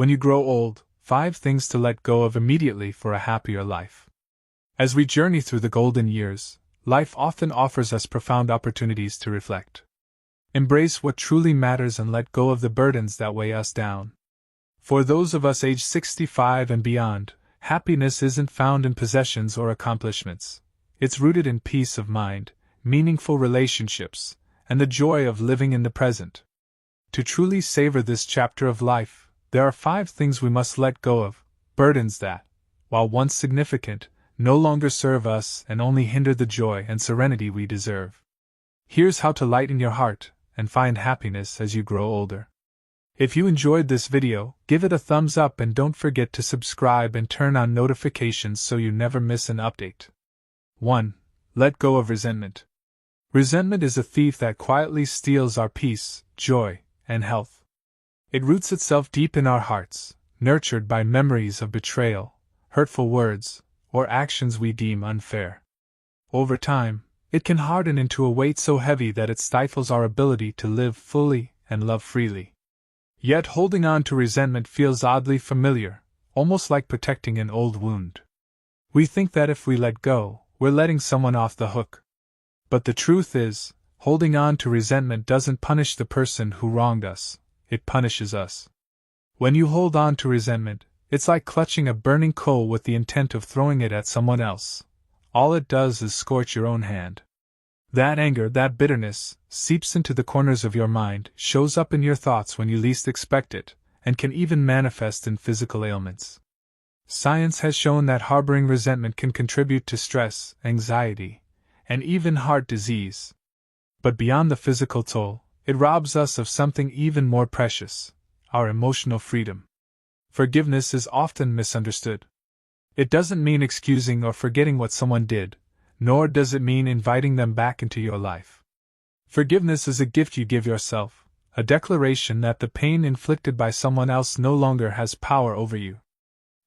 When you grow old, 5 things to let go of immediately for a happier life. As we journey through the golden years, life often offers us profound opportunities to reflect. Embrace what truly matters and let go of the burdens that weigh us down. For those of us aged 65 and beyond, happiness isn't found in possessions or accomplishments. It's rooted in peace of mind, meaningful relationships, and the joy of living in the present. To truly savor this chapter of life, there are 5 things we must let go of, burdens that, while once significant, no longer serve us and only hinder the joy and serenity we deserve. Here's how to lighten your heart and find happiness as you grow older. If you enjoyed this video, give it a thumbs up and don't forget to subscribe and turn on notifications so you never miss an update. 1. Let go of resentment. Resentment is a thief that quietly steals our peace, joy, and health. It roots itself deep in our hearts, nurtured by memories of betrayal, hurtful words, or actions we deem unfair. Over time, it can harden into a weight so heavy that it stifles our ability to live fully and love freely. Yet holding on to resentment feels oddly familiar, almost like protecting an old wound. We think that if we let go, we're letting someone off the hook. But the truth is, holding on to resentment doesn't punish the person who wronged us, it punishes us. When you hold on to resentment, it's like clutching a burning coal with the intent of throwing it at someone else. All it does is scorch your own hand. That anger, that bitterness, seeps into the corners of your mind, shows up in your thoughts when you least expect it, and can even manifest in physical ailments. Science has shown that harboring resentment can contribute to stress, anxiety, and even heart disease. But beyond the physical toll, it robs us of something even more precious: our emotional freedom. Forgiveness is often misunderstood. It doesn't mean excusing or forgetting what someone did, nor does it mean inviting them back into your life. Forgiveness is a gift you give yourself, a declaration that the pain inflicted by someone else no longer has power over you.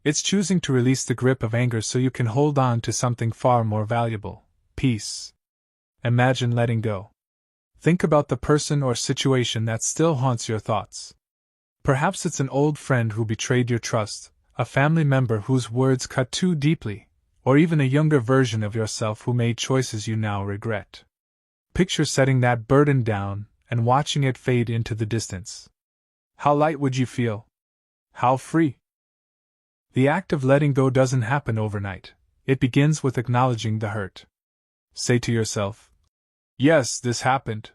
It's choosing to release the grip of anger so you can hold on to something far more valuable: peace. Imagine letting go. Think about the person or situation that still haunts your thoughts. Perhaps it's an old friend who betrayed your trust, a family member whose words cut too deeply, or even a younger version of yourself who made choices you now regret. Picture setting that burden down and watching it fade into the distance. How light would you feel? How free? The act of letting go doesn't happen overnight. It begins with acknowledging the hurt. Say to yourself, "Yes, this happened.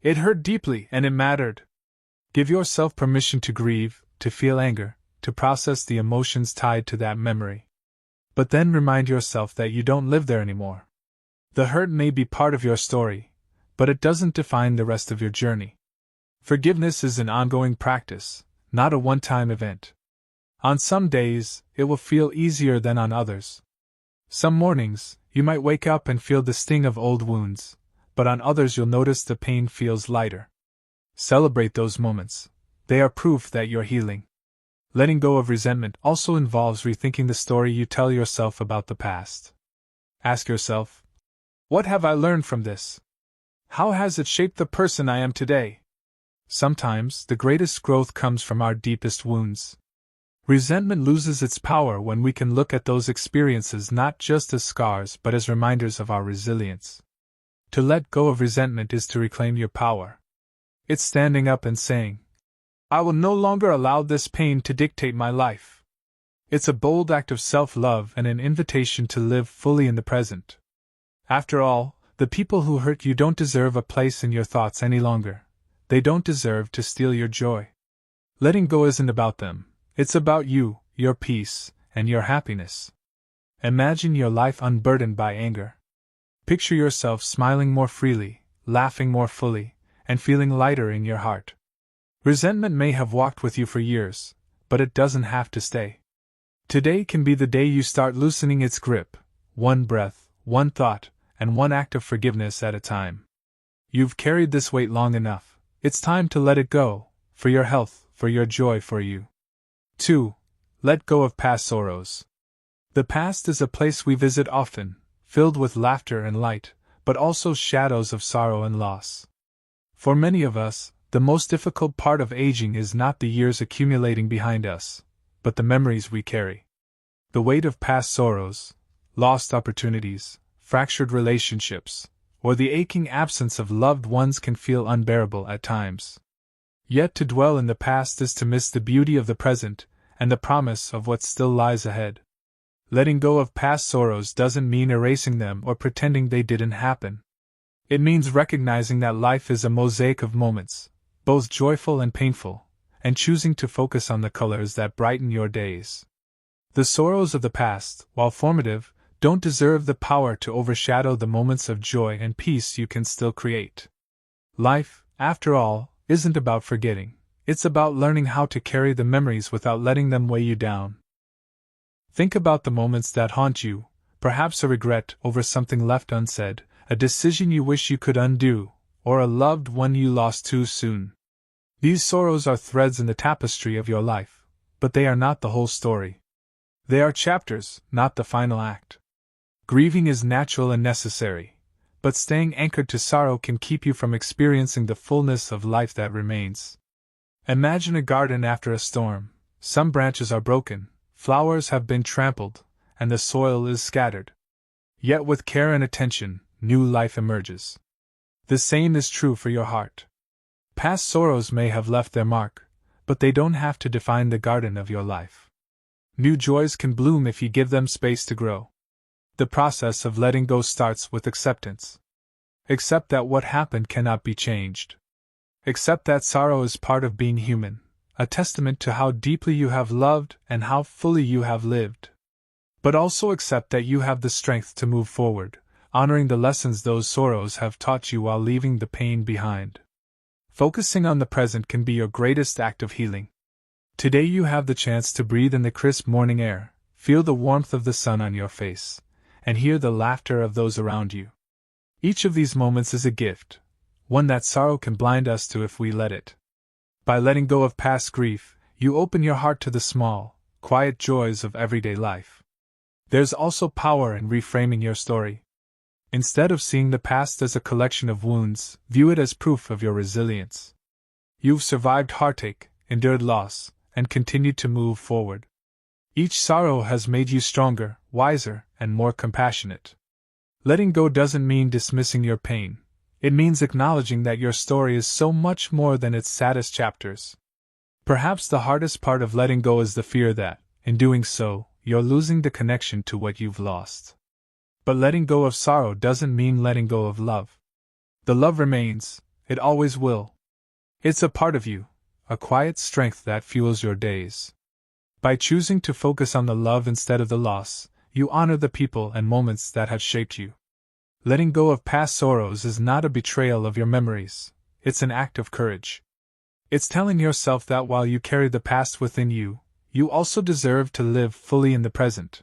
It hurt deeply and it mattered." Give yourself permission to grieve, to feel anger, to process the emotions tied to that memory. But then remind yourself that you don't live there anymore. The hurt may be part of your story, but it doesn't define the rest of your journey. Forgiveness is an ongoing practice, not a one-time event. On some days, it will feel easier than on others. Some mornings, you might wake up and feel the sting of old wounds, but on others you'll notice the pain feels lighter. Celebrate those moments. They are proof that you're healing. Letting go of resentment also involves rethinking the story you tell yourself about the past. Ask yourself, what have I learned from this? How has it shaped the person I am today? Sometimes, the greatest growth comes from our deepest wounds. Resentment loses its power when we can look at those experiences not just as scars but as reminders of our resilience. To let go of resentment is to reclaim your power. It's standing up and saying, "I will no longer allow this pain to dictate my life." It's a bold act of self-love and an invitation to live fully in the present. After all, the people who hurt you don't deserve a place in your thoughts any longer. They don't deserve to steal your joy. Letting go isn't about them. It's about you, your peace, and your happiness. Imagine your life unburdened by anger. Picture yourself smiling more freely, laughing more fully, and feeling lighter in your heart. Resentment may have walked with you for years, but it doesn't have to stay. Today can be the day you start loosening its grip, one breath, one thought, and one act of forgiveness at a time. You've carried this weight long enough. It's time to let it go, for your health, for your joy, for you. 2. Let go of past sorrows. The past is a place we visit often, filled with laughter and light, but also shadows of sorrow and loss. For many of us, The most difficult part of aging is not the years accumulating behind us, but the memories we carry. The weight of past sorrows, lost opportunities, fractured relationships, or the aching absence of loved ones can feel unbearable at times. Yet to dwell in the past is to miss the beauty of the present and the promise of what still lies ahead. Letting go of past sorrows doesn't mean erasing them or pretending they didn't happen. It means recognizing that life is a mosaic of moments, both joyful and painful, and choosing to focus on the colors that brighten your days. The sorrows of the past, while formative, don't deserve the power to overshadow the moments of joy and peace you can still create. Life, after all, isn't about forgetting, it's about learning how to carry the memories without letting them weigh you down. Think about the moments that haunt you, perhaps a regret over something left unsaid, a decision you wish you could undo, or a loved one you lost too soon. These sorrows are threads in the tapestry of your life, but they are not the whole story. They are chapters, not the final act. Grieving is natural and necessary, but staying anchored to sorrow can keep you from experiencing the fullness of life that remains. Imagine a garden after a storm. Some branches are broken, flowers have been trampled, and the soil is scattered. Yet with care and attention, new life emerges. The same is true for your heart. Past sorrows may have left their mark, but they don't have to define the garden of your life. New joys can bloom if you give them space to grow. The process of letting go starts with acceptance. Accept that what happened cannot be changed. Accept that sorrow is part of being human, a testament to how deeply you have loved and how fully you have lived. But also accept that you have the strength to move forward, honoring the lessons those sorrows have taught you while leaving the pain behind. Focusing on the present can be your greatest act of healing. Today you have the chance to breathe in the crisp morning air, feel the warmth of the sun on your face, and hear the laughter of those around you. Each of these moments is a gift, one that sorrow can blind us to if we let it. By letting go of past grief, you open your heart to the small, quiet joys of everyday life. There's also power in reframing your story. Instead of seeing the past as a collection of wounds, view it as proof of your resilience. You've survived heartache, endured loss, and continued to move forward. Each sorrow has made you stronger, wiser, and more compassionate. Letting go doesn't mean dismissing your pain. It means acknowledging that your story is so much more than its saddest chapters. Perhaps the hardest part of letting go is the fear that, in doing so, you're losing the connection to what you've lost. But letting go of sorrow doesn't mean letting go of love. The love remains, it always will. It's a part of you, a quiet strength that fuels your days. By choosing to focus on the love instead of the loss, you honor the people and moments that have shaped you. Letting go of past sorrows is not a betrayal of your memories, it's an act of courage. It's telling yourself that while you carry the past within you, you also deserve to live fully in the present.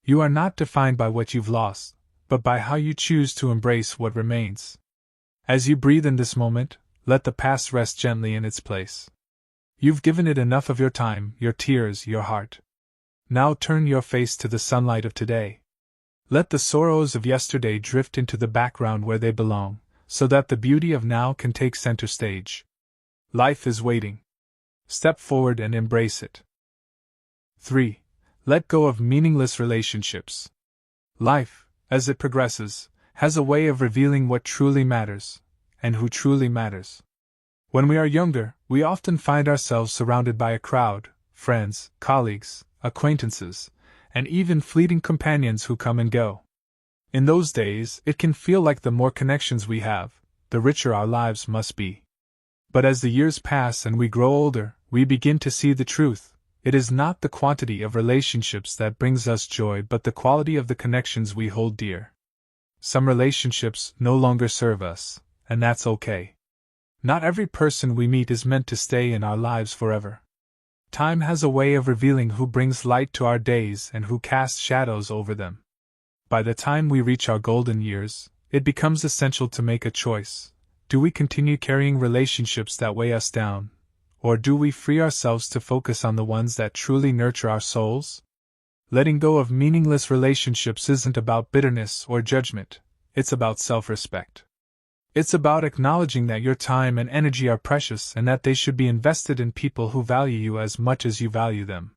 You are not defined by what you've lost, but by how you choose to embrace what remains. As you breathe in this moment, let the past rest gently in its place. You've given it enough of your time, your tears, your heart. Now turn your face to the sunlight of today. Let the sorrows of yesterday drift into the background where they belong, so that the beauty of now can take center stage. Life is waiting. Step forward and embrace it. 3. Let go of meaningless relationships. Life, as it progresses, has a way of revealing what truly matters, and who truly matters. When we are younger, we often find ourselves surrounded by a crowd, friends, colleagues, acquaintances, and even fleeting companions who come and go. In those days, it can feel like the more connections we have, the richer our lives must be. But as the years pass and we grow older, we begin to see the truth. It is not the quantity of relationships that brings us joy but the quality of the connections we hold dear. Some relationships no longer serve us, and that's okay. Not every person we meet is meant to stay in our lives forever. Time has a way of revealing who brings light to our days and who casts shadows over them. By the time we reach our golden years, it becomes essential to make a choice. Do we continue carrying relationships that weigh us down? Or do we free ourselves to focus on the ones that truly nurture our souls? Letting go of meaningless relationships isn't about bitterness or judgment, it's about self-respect. It's about acknowledging that your time and energy are precious and that they should be invested in people who value you as much as you value them.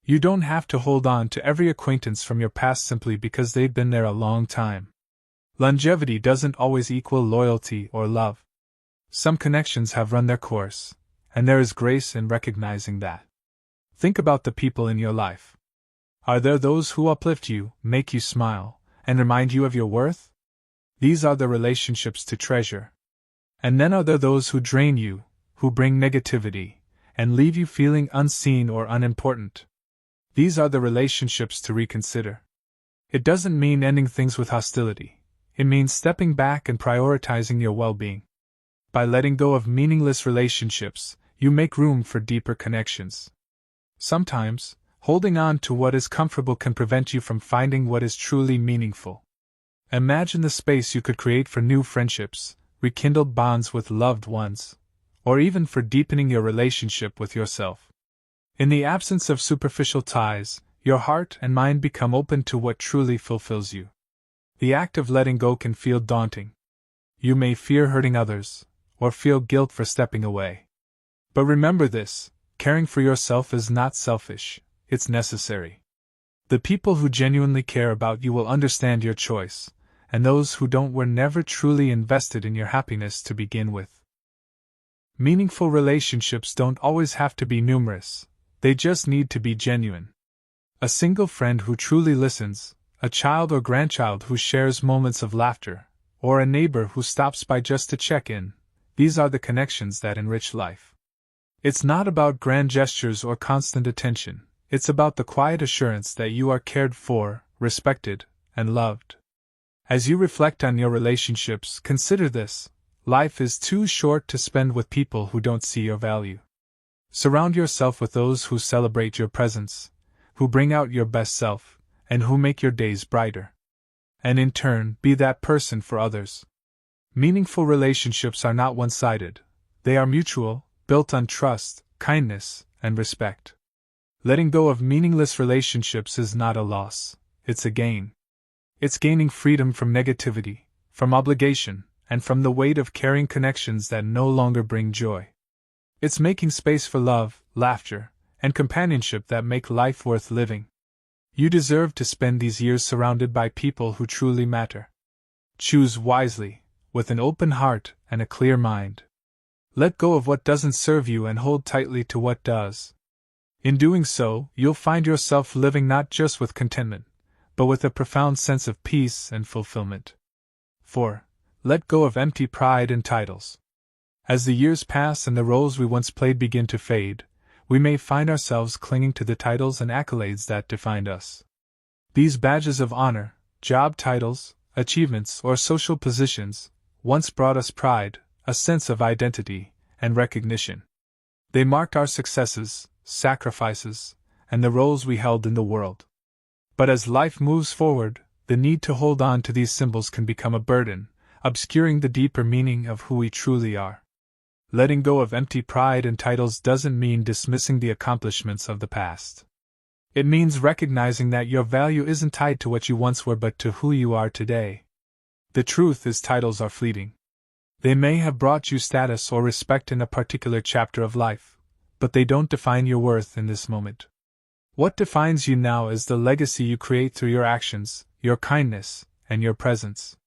You don't have to hold on to every acquaintance from your past simply because they've been there a long time. Longevity doesn't always equal loyalty or love. Some connections have run their course, and there is grace in recognizing that. Think about the people in your life. Are there those who uplift you, make you smile, and remind you of your worth? These are the relationships to treasure. And then are there those who drain you, who bring negativity, and leave you feeling unseen or unimportant? These are the relationships to reconsider. It doesn't mean ending things with hostility. It means stepping back and prioritizing your well-being. By letting go of meaningless relationships, you make room for deeper connections. Sometimes, holding on to what is comfortable can prevent you from finding what is truly meaningful. Imagine the space you could create for new friendships, rekindled bonds with loved ones, or even for deepening your relationship with yourself. In the absence of superficial ties, your heart and mind become open to what truly fulfills you. The act of letting go can feel daunting. You may fear hurting others, or feel guilt for stepping away. But remember this: caring for yourself is not selfish, it's necessary. The people who genuinely care about you will understand your choice, and those who don't were never truly invested in your happiness to begin with. Meaningful relationships don't always have to be numerous, they just need to be genuine. A single friend who truly listens, a child or grandchild who shares moments of laughter, or a neighbor who stops by just to check in, these are the connections that enrich life. It's not about grand gestures or constant attention, it's about the quiet assurance that you are cared for, respected, and loved. As you reflect on your relationships, consider this: life is too short to spend with people who don't see your value. Surround yourself with those who celebrate your presence, who bring out your best self, and who make your days brighter. And in turn, be that person for others. Meaningful relationships are not one-sided, they are mutual, built on trust, kindness, and respect. Letting go of meaningless relationships is not a loss, it's a gain. It's gaining freedom from negativity, from obligation, and from the weight of carrying connections that no longer bring joy. It's making space for love, laughter, and companionship that make life worth living. You deserve to spend these years surrounded by people who truly matter. Choose wisely, with an open heart and a clear mind. Let go of what doesn't serve you and hold tightly to what does. In doing so, you'll find yourself living not just with contentment, but with a profound sense of peace and fulfillment. 4. Let go of empty pride and titles. As the years pass and the roles we once played begin to fade, we may find ourselves clinging to the titles and accolades that defined us. These badges of honor, job titles, achievements, or social positions, once brought us pride, a sense of identity, and recognition. They marked our successes, sacrifices, and the roles we held in the world. But as life moves forward, the need to hold on to these symbols can become a burden, obscuring the deeper meaning of who we truly are. Letting go of empty pride and titles doesn't mean dismissing the accomplishments of the past. It means recognizing that your value isn't tied to what you once were but to who you are today. The truth is, titles are fleeting. They may have brought you status or respect in a particular chapter of life, but they don't define your worth in this moment. What defines you now is the legacy you create through your actions, your kindness, and your presence.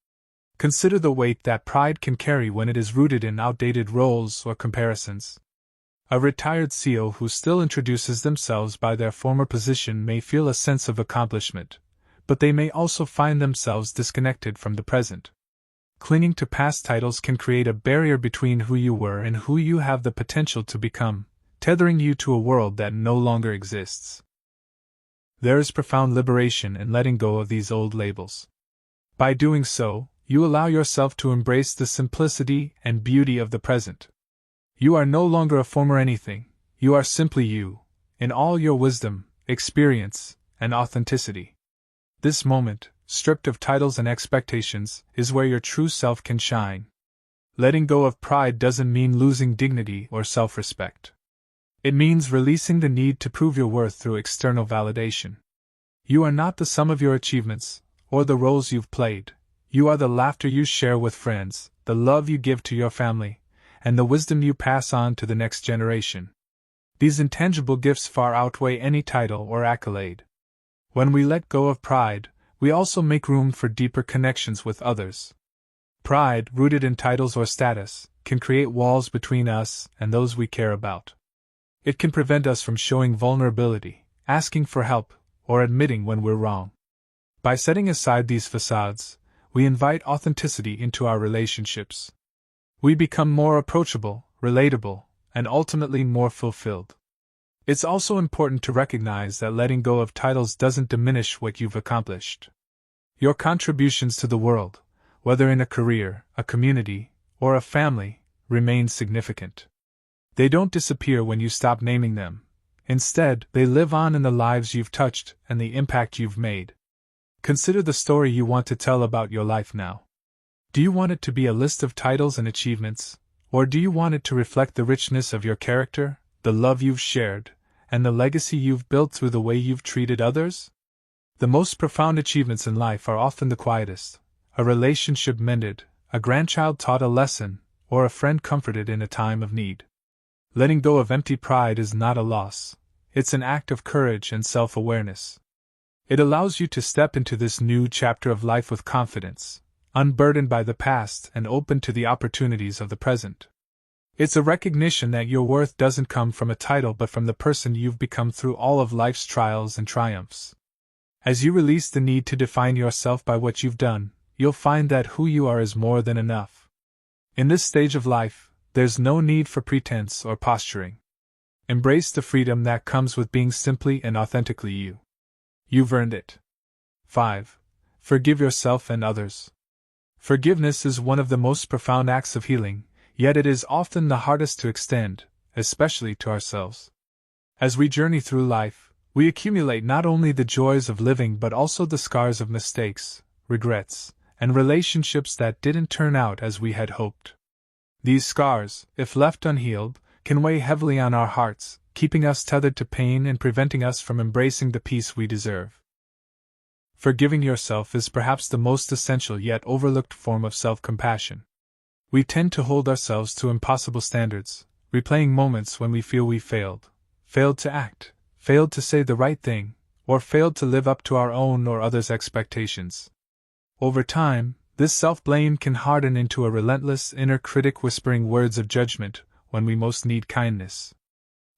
Consider the weight that pride can carry when it is rooted in outdated roles or comparisons. A retired CEO who still introduces themselves by their former position may feel a sense of accomplishment, but they may also find themselves disconnected from the present. Clinging to past titles can create a barrier between who you were and who you have the potential to become, tethering you to a world that no longer exists. There is profound liberation in letting go of these old labels. By doing so, you allow yourself to embrace the simplicity and beauty of the present. You are no longer a former anything, you are simply you, in all your wisdom, experience, and authenticity. This moment, stripped of titles and expectations, is where your true self can shine. Letting go of pride doesn't mean losing dignity or self-respect. It means releasing the need to prove your worth through external validation. You are not the sum of your achievements, or the roles you've played. You are the laughter you share with friends, the love you give to your family, and the wisdom you pass on to the next generation. These intangible gifts far outweigh any title or accolade. When we let go of pride, we also make room for deeper connections with others. Pride, rooted in titles or status, can create walls between us and those we care about. It can prevent us from showing vulnerability, asking for help, or admitting when we're wrong. By setting aside these facades, we invite authenticity into our relationships. We become more approachable, relatable, and ultimately more fulfilled. It's also important to recognize that letting go of titles doesn't diminish what you've accomplished. Your contributions to the world, whether in a career, a community, or a family, remain significant. They don't disappear when you stop naming them. Instead, they live on in the lives you've touched and the impact you've made. Consider the story you want to tell about your life now. Do you want it to be a list of titles and achievements, or do you want it to reflect the richness of your character, the love you've shared, and the legacy you've built through the way you've treated others? The most profound achievements in life are often the quietest: a relationship mended, a grandchild taught a lesson, or a friend comforted in a time of need. Letting go of empty pride is not a loss, it's an act of courage and self-awareness. It allows you to step into this new chapter of life with confidence, unburdened by the past and open to the opportunities of the present. It's a recognition that your worth doesn't come from a title but from the person you've become through all of life's trials and triumphs. As you release the need to define yourself by what you've done, you'll find that who you are is more than enough. In this stage of life, there's no need for pretense or posturing. Embrace the freedom that comes with being simply and authentically you. You've earned it. 5. Forgive yourself and others. Forgiveness is one of the most profound acts of healing, yet it is often the hardest to extend, especially to ourselves. As we journey through life, we accumulate not only the joys of living but also the scars of mistakes, regrets, and relationships that didn't turn out as we had hoped. These scars, if left unhealed, can weigh heavily on our hearts, keeping us tethered to pain and preventing us from embracing the peace we deserve. Forgiving yourself is perhaps the most essential yet overlooked form of self-compassion. We tend to hold ourselves to impossible standards, replaying moments when we feel we failed to act, failed to say the right thing, or failed to live up to our own or others' expectations. Over time, this self-blame can harden into a relentless inner critic whispering words of judgment when we most need kindness.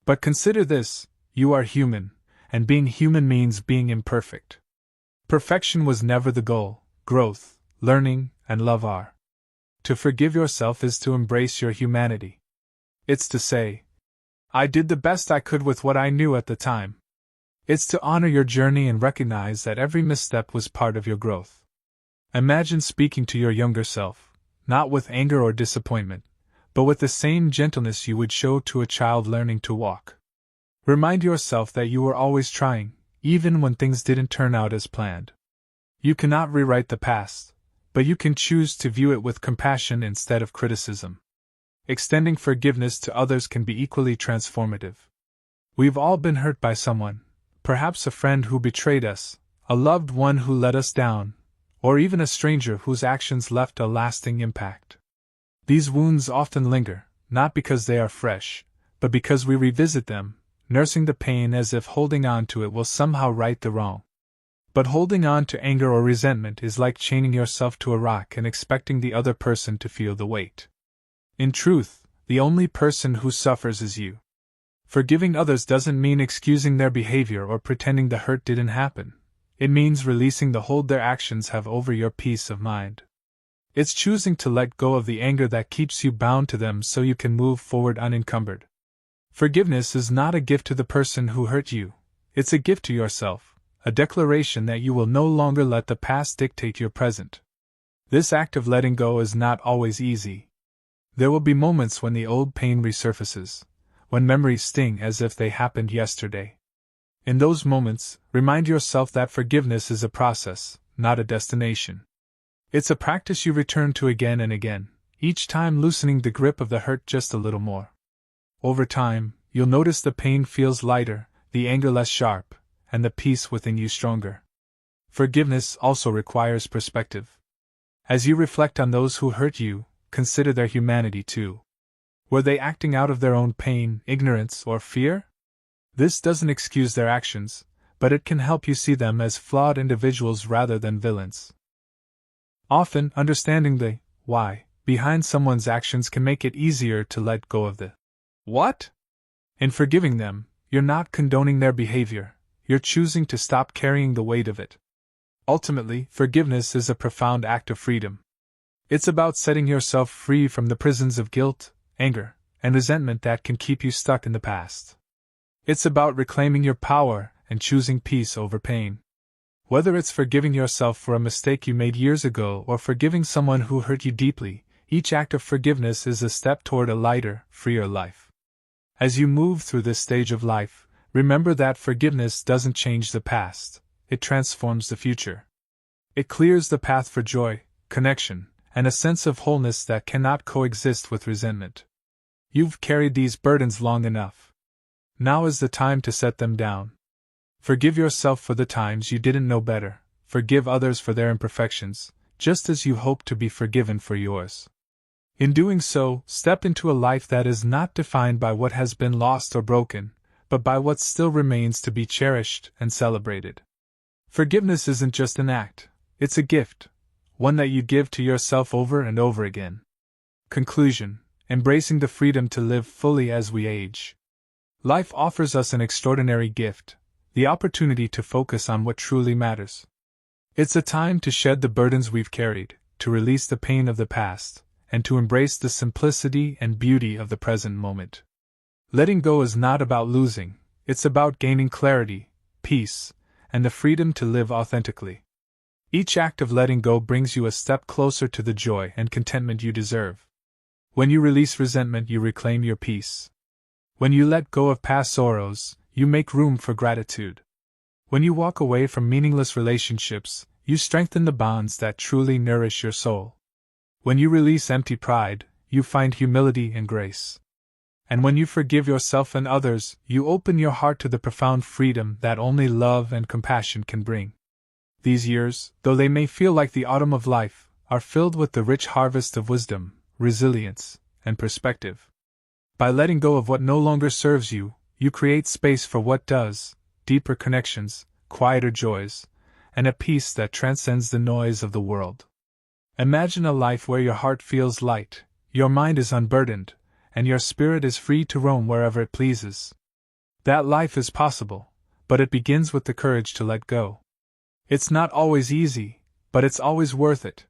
But consider this: you are human, and being human means being imperfect. Perfection was never the goal. Growth, learning, and love are. To forgive yourself is to embrace your humanity. It's to say, I did the best I could with what I knew at the time. It's to honor your journey and recognize that every misstep was part of your growth. Imagine speaking to your younger self, not with anger or disappointment, but with the same gentleness you would show to a child learning to walk. Remind yourself that you were always trying, even when things didn't turn out as planned. You cannot rewrite the past, but you can choose to view it with compassion instead of criticism. Extending forgiveness to others can be equally transformative. We've all been hurt by someone, perhaps a friend who betrayed us, a loved one who let us down, or even a stranger whose actions left a lasting impact. These wounds often linger, not because they are fresh, but because we revisit them, nursing the pain as if holding on to it will somehow right the wrong. But holding on to anger or resentment is like chaining yourself to a rock and expecting the other person to feel the weight. In truth, the only person who suffers is you. Forgiving others doesn't mean excusing their behavior or pretending the hurt didn't happen. It means releasing the hold their actions have over your peace of mind. It's choosing to let go of the anger that keeps you bound to them so you can move forward unencumbered. Forgiveness is not a gift to the person who hurt you. It's a gift to yourself, a declaration that you will no longer let the past dictate your present. This act of letting go is not always easy. There will be moments when the old pain resurfaces, when memories sting as if they happened yesterday. In those moments, remind yourself that forgiveness is a process, not a destination. It's a practice you return to again and again, each time loosening the grip of the hurt just a little more. Over time, you'll notice the pain feels lighter, the anger less sharp, and the peace within you stronger. Forgiveness also requires perspective. As you reflect on those who hurt you, consider their humanity too. Were they acting out of their own pain, ignorance, or fear? This doesn't excuse their actions, but it can help you see them as flawed individuals rather than villains. Often, understanding the why behind someone's actions can make it easier to let go of the what. In forgiving them, you're not condoning their behavior, you're choosing to stop carrying the weight of it. Ultimately, forgiveness is a profound act of freedom. It's about setting yourself free from the prisons of guilt, anger, and resentment that can keep you stuck in the past. It's about reclaiming your power and choosing peace over pain. Whether it's forgiving yourself for a mistake you made years ago or forgiving someone who hurt you deeply, each act of forgiveness is a step toward a lighter, freer life. As you move through this stage of life, remember that forgiveness doesn't change the past, it transforms the future. It clears the path for joy, connection, and a sense of wholeness that cannot coexist with resentment. You've carried these burdens long enough. Now is the time to set them down. Forgive yourself for the times you didn't know better, forgive others for their imperfections, just as you hope to be forgiven for yours. In doing so, step into a life that is not defined by what has been lost or broken, but by what still remains to be cherished and celebrated. Forgiveness isn't just an act, it's a gift, one that you give to yourself over and over again. Conclusion: embracing the freedom to live fully as we age. Life offers us an extraordinary gift, the opportunity to focus on what truly matters. It's a time to shed the burdens we've carried, to release the pain of the past, and to embrace the simplicity and beauty of the present moment. Letting go is not about losing, it's about gaining clarity, peace, and the freedom to live authentically. Each act of letting go brings you a step closer to the joy and contentment you deserve. When you release resentment, you reclaim your peace. When you let go of past sorrows, you make room for gratitude. When you walk away from meaningless relationships, you strengthen the bonds that truly nourish your soul. When you release empty pride, you find humility and grace. And when you forgive yourself and others, you open your heart to the profound freedom that only love and compassion can bring. These years, though they may feel like the autumn of life, are filled with the rich harvest of wisdom, resilience, and perspective. By letting go of what no longer serves you, you create space for what does, deeper connections, quieter joys, and a peace that transcends the noise of the world. Imagine a life where your heart feels light, your mind is unburdened, and your spirit is free to roam wherever it pleases. That life is possible, but it begins with the courage to let go. It's not always easy, but it's always worth it.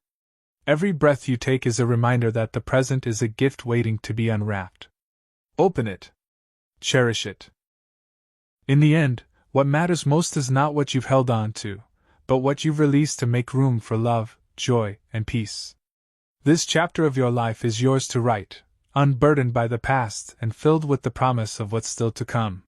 Every breath you take is a reminder that the present is a gift waiting to be unwrapped. Open it. Cherish it. In the end, what matters most is not what you've held on to, but what you've released to make room for love, joy, and peace. This chapter of your life is yours to write, unburdened by the past and filled with the promise of what's still to come.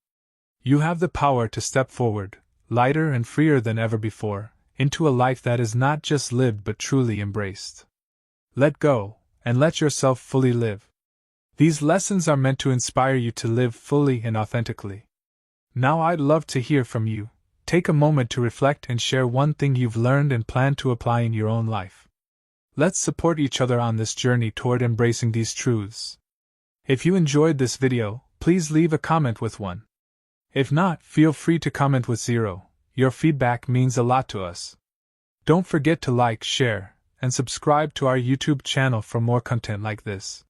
You have the power to step forward, lighter and freer than ever before, into a life that is not just lived but truly embraced. Let go, and let yourself fully live. These lessons are meant to inspire you to live fully and authentically. Now I'd love to hear from you. Take a moment to reflect and share one thing you've learned and plan to apply in your own life. Let's support each other on this journey toward embracing these truths. If you enjoyed this video, please leave a comment with 1. If not, feel free to comment with 0. Your feedback means a lot to us. Don't forget to like, share, and subscribe to our YouTube channel for more content like this.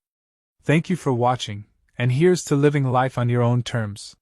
Thank you for watching, and here's to living life on your own terms.